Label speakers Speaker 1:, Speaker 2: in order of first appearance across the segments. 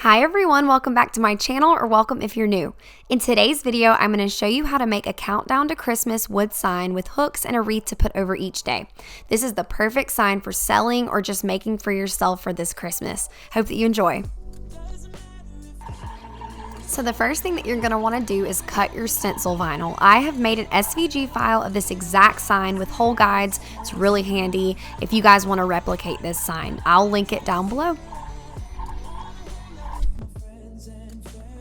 Speaker 1: Hi everyone, welcome back to my channel, or welcome if you're new. In today's video, I'm going to show you how to make a countdown to Christmas wood sign with hooks and a wreath to put over each day. This is the perfect sign for selling or just making for yourself for this Christmas. Hope that you enjoy. So the first thing that you're going to want to do is cut your stencil vinyl. I have made an SVG file of this exact sign with hole guides. It's really handy if you guys want to replicate this sign. I'll link it down below.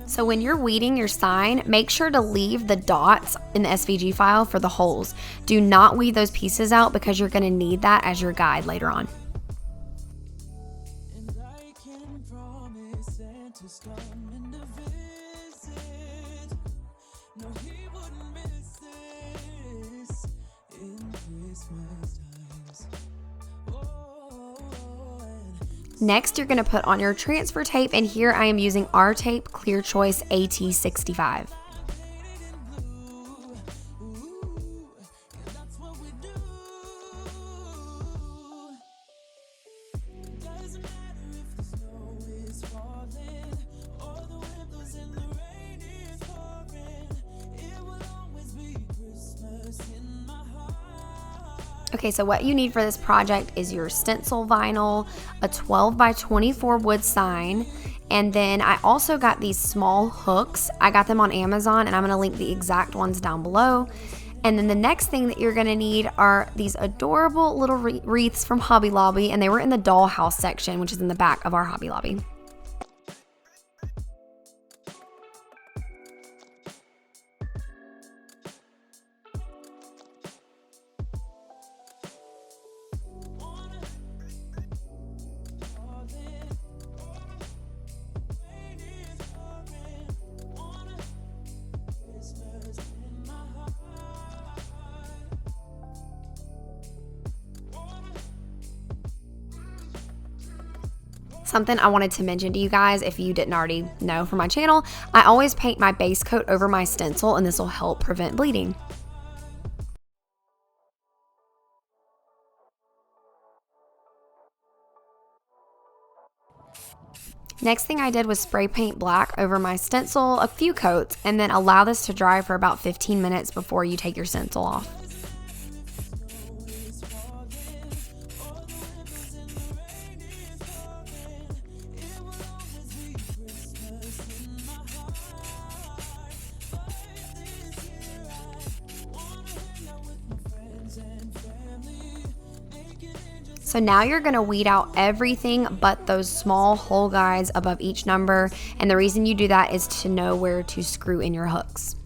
Speaker 1: So when you're weeding your sign, make sure to leave the dots in the SVG file for the holes. Do not weed those pieces out because you're going to need that as your guide later on. Next, you're going to put on your transfer tape, and here I am using R Tape Clear Choice AT65. Okay, so what you need for this project is your stencil vinyl, a 12 by 24 wood sign, and then I also got these small hooks. I got them on Amazon, and I'm gonna link the exact ones down below. And then the next thing that you're gonna need are these adorable little wreaths from Hobby Lobby, and they were in the dollhouse section, which is in the back of our Hobby Lobby. Something I wanted to mention to you guys, if you didn't already know from my channel, I always paint my base coat over my stencil, and this will help prevent bleeding. Next thing I did was spray paint black over my stencil, a few coats, and then allow this to dry for about 15 minutes before you take your stencil off. So now you're going to weed out everything but those small hole guides above each number, and the reason you do that is to know where to screw in your hooks.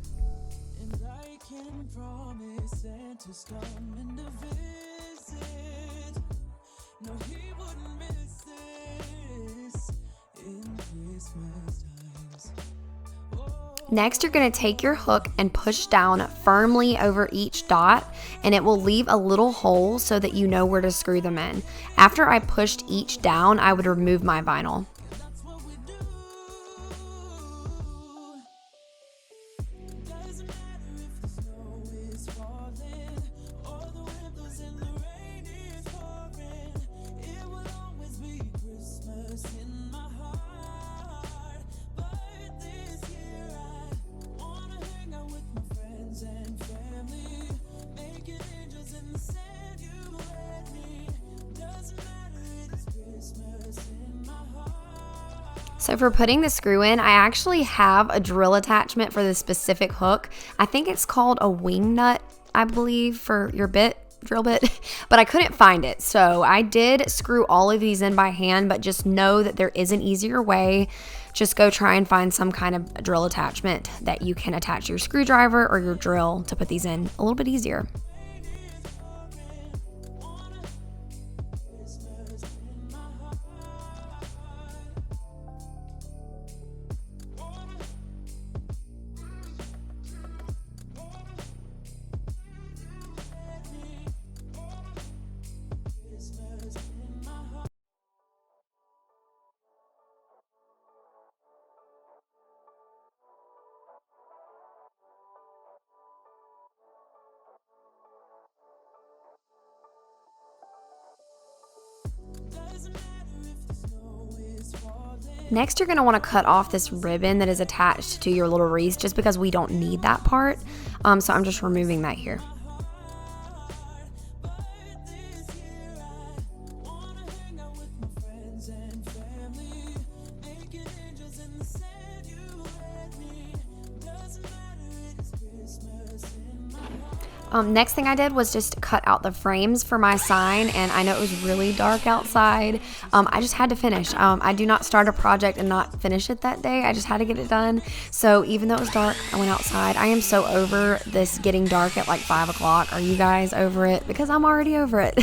Speaker 1: Next, you're going to take your hook and push down firmly over each dot, and it will leave a little hole so that you know where to screw them in. After I pushed each down, I would remove my vinyl. So for putting the screw in, I actually have a drill attachment for this specific hook. I think it's called a wing nut, I believe, for your drill bit, but I couldn't find it. So I did screw all of these in by hand, but just know that there is an easier way. Just go try and find some kind of drill attachment that you can attach your screwdriver or your drill to put these in a little bit easier. Next, you're going to want to cut off this ribbon that is attached to your little wreath just because we don't need that part. So I'm just removing that here. Next thing I did was just cut out the frames for my sign, and I know it was really dark outside. I just had to finish. I do not start a project and not finish it that day. I just had to get it done. So even though it was dark, I went outside. I am so over this getting dark at like 5 o'clock. Are you guys over it? Because I'm already over it.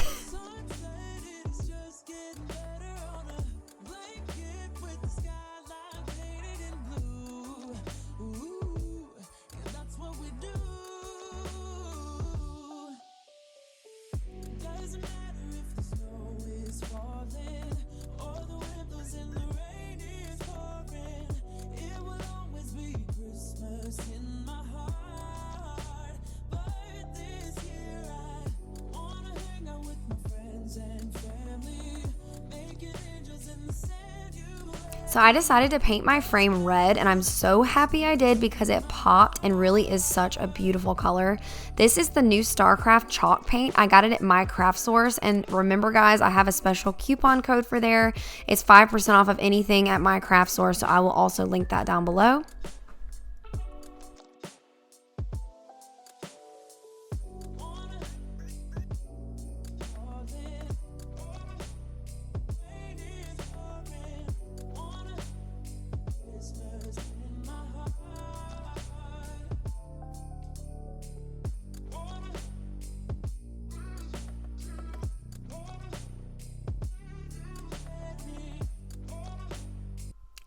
Speaker 1: So I decided to paint my frame red, and I'm so happy I did because it popped and really is such a beautiful color. This is the new StarCraft chalk paint. I got it at my craft source, and remember guys, I have a special coupon code for there. It's 5% off of anything at my craft source, so I will also link that down below.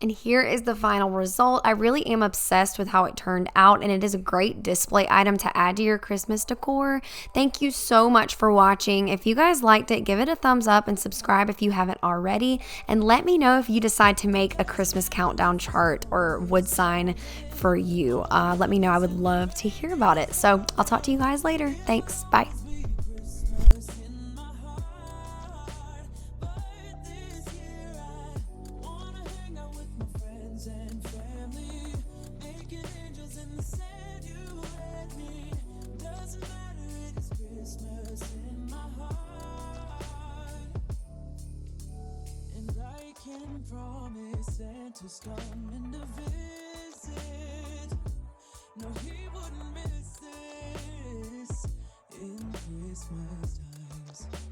Speaker 1: And here is the final result. I really am obsessed with how it turned out, and it is a great display item to add to your Christmas decor. Thank you so much for watching. If you guys liked it, give it a thumbs up and subscribe if you haven't already. And let me know if you decide to make a Christmas countdown chart or wood sign for you. Let me know. I would love to hear about it. So I'll talk to you guys later. Thanks. Bye.
Speaker 2: Promise Santa's coming to visit. No, he wouldn't miss this in Christmas times.